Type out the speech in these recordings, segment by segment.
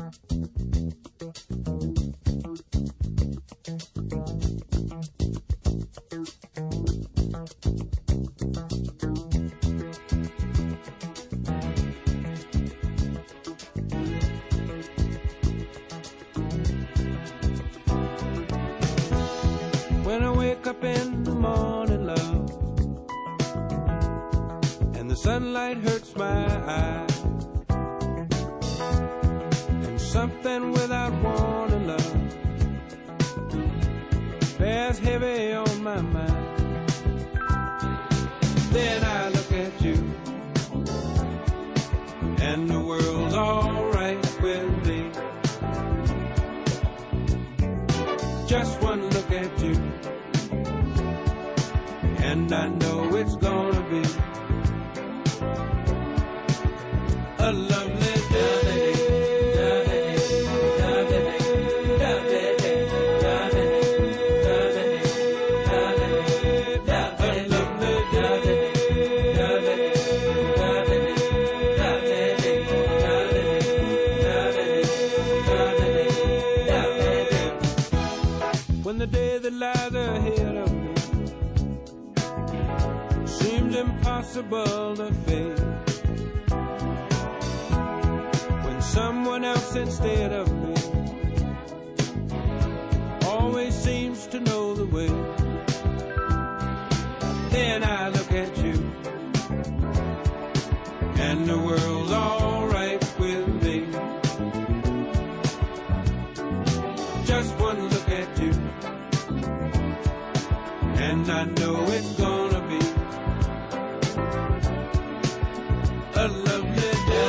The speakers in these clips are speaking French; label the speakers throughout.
Speaker 1: When I wake up in the morning, love, and the sunlight hurts my eyes, and something without warning, love, bears heavy on my mind. Then I look at you, and the world's alright with me. Just one look at you, and I know it's gonna be a lovely day. When the day that lies ahead of me seems impossible to face, when someone else instead of me always seems to know the way, then I look at you, and the world's alright with me. Just one look at you, and I know it's gonna be a lovely day.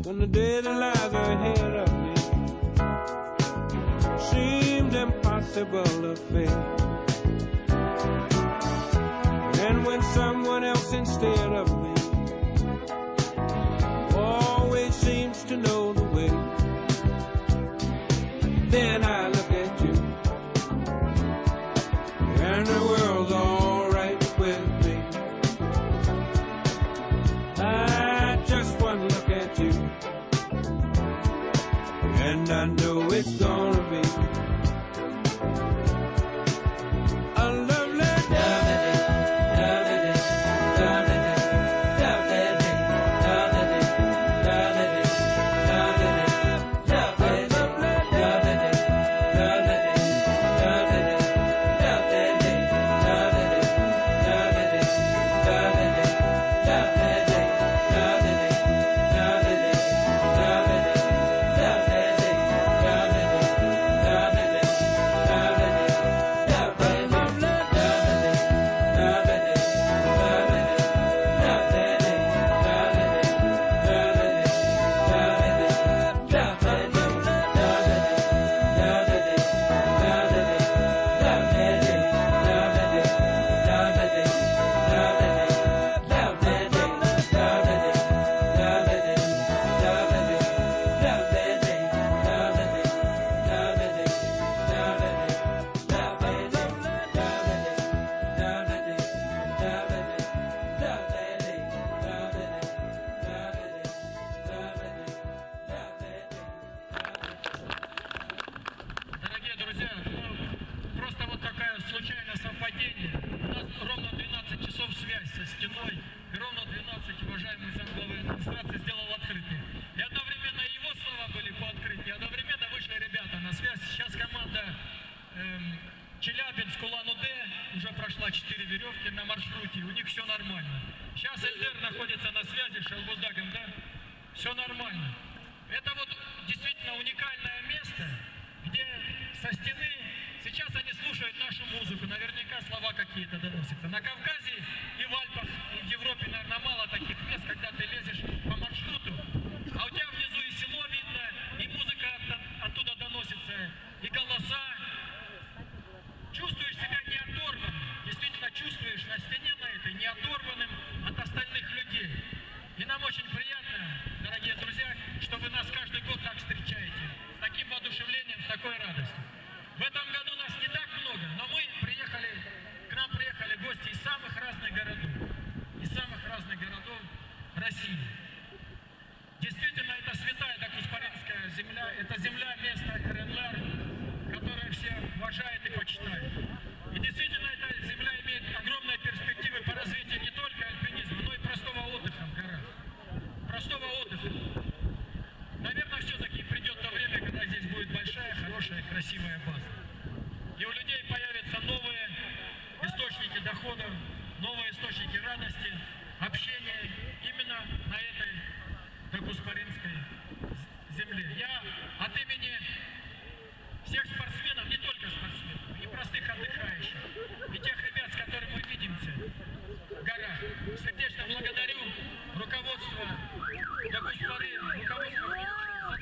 Speaker 1: When the day that lies ahead of me seems impossible to face, and when someone else instead of me always seems to know the way, then I look at you, and the world's alright with me. I just one look at you, and I know it's gonna be a lovely day.
Speaker 2: Челябинск, Улан-Удэ уже прошла 4 веревки на маршруте, у них все нормально. Сейчас Эльдер находится на связи с Шалбуздагом, да? Все нормально. Это вот действительно уникальное место, где со стены сейчас они слушают нашу музыку, наверняка слова какие-то доносятся. На Кавказе и в Альпах, и в Европе, наверное, мало таких мест, когда ты лезешь по маршруту, а у тебя внизу и село видно, и музыка оттуда доносится, и голоса. Чувствуешь себя не оторванным, действительно чувствуешь на стене на этой не оторванным от остальных людей. России. Действительно, это святая Докуспаринская земля, это земля места РНЛР, которую все уважают и почитают. И действительно, эта земля имеет огромные перспективы по развитию не только альпинизма, но и простого отдыха в горах. Простого отдыха. Наверное, все-таки придет то время, когда здесь будет большая, хорошая, красивая база. И у людей появятся новые источники доходов, новые источники радости, общения именно на этой Докуспаринской земле. Я от имени всех спортсменов, не только спортсменов, и простых отдыхающих, и тех ребят, с которыми мы видимся в горах, сердечно благодарю руководство Докуспарин, руководство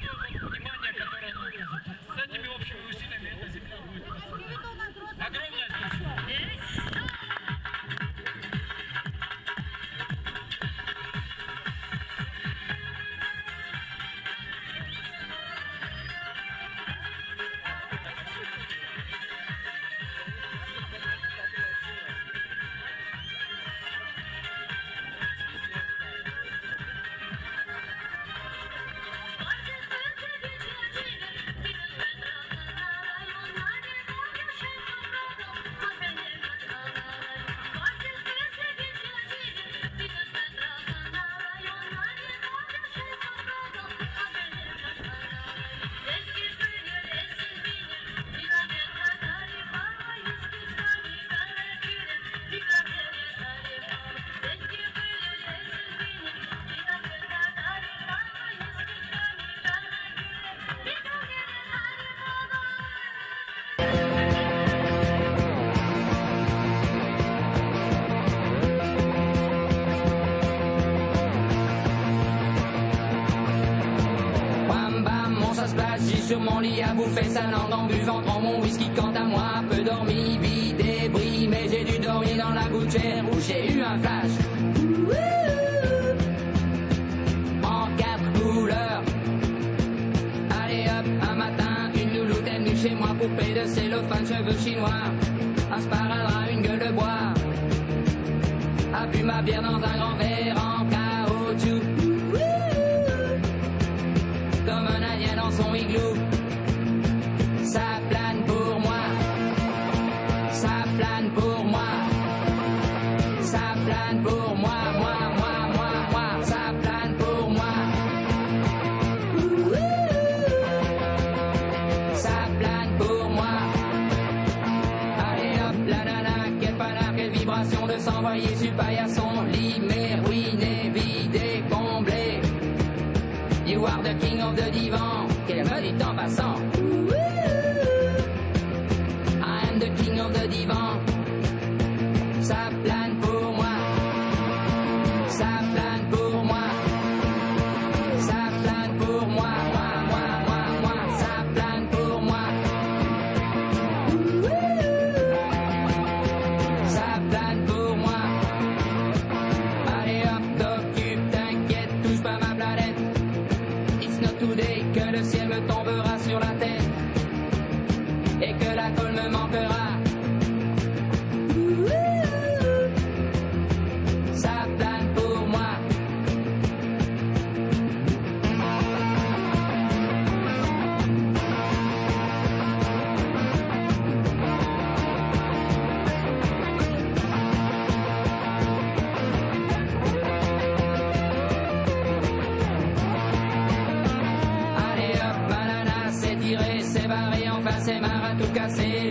Speaker 2: за то внимание, которое оно оказывает. С этими общими усилиями эта земля будет процветать. Огромное спасибо.
Speaker 3: Sur mon lit à bouffer sa langue en buvant grand mon whisky. Quant à moi, peu dormi, vide et bris, mais j'ai dû dormir dans la gouttière où j'ai eu un flash. En 4 couleurs. Allez hop, un matin, une louloute est venue chez moi, poupée de cellophane, cheveux chinois, un sparadrap, une gueule de bois, a bu ma bière dans un grand verre en caoutchouc. Comme un indien dans son igloo. Ça plane pour moi. Ça plane pour moi. Ça plane pour moi. Moi. Ça plane pour moi. Ça plane pour moi. Allez hop, la nana, quelle panard, quelle vibration de s'envoyer sur paillasson. Limé, ruiné, vidé, comblé. You are the king of the divan, qu'elle me dit en passant. I am the king of the divan. Ça plane pour moi. Ça plane pour moi. Ça plane pour moi. Moi. Ça plane pour moi. Ça plane pour moi. Allez hop, t'occupe, t'inquiète, touche pas ma planète. Today, que le ciel me tombera sur la tête et que la colle me manquera. Ça plane pour moi. C'est barré, enfin c'est marre à tout casser.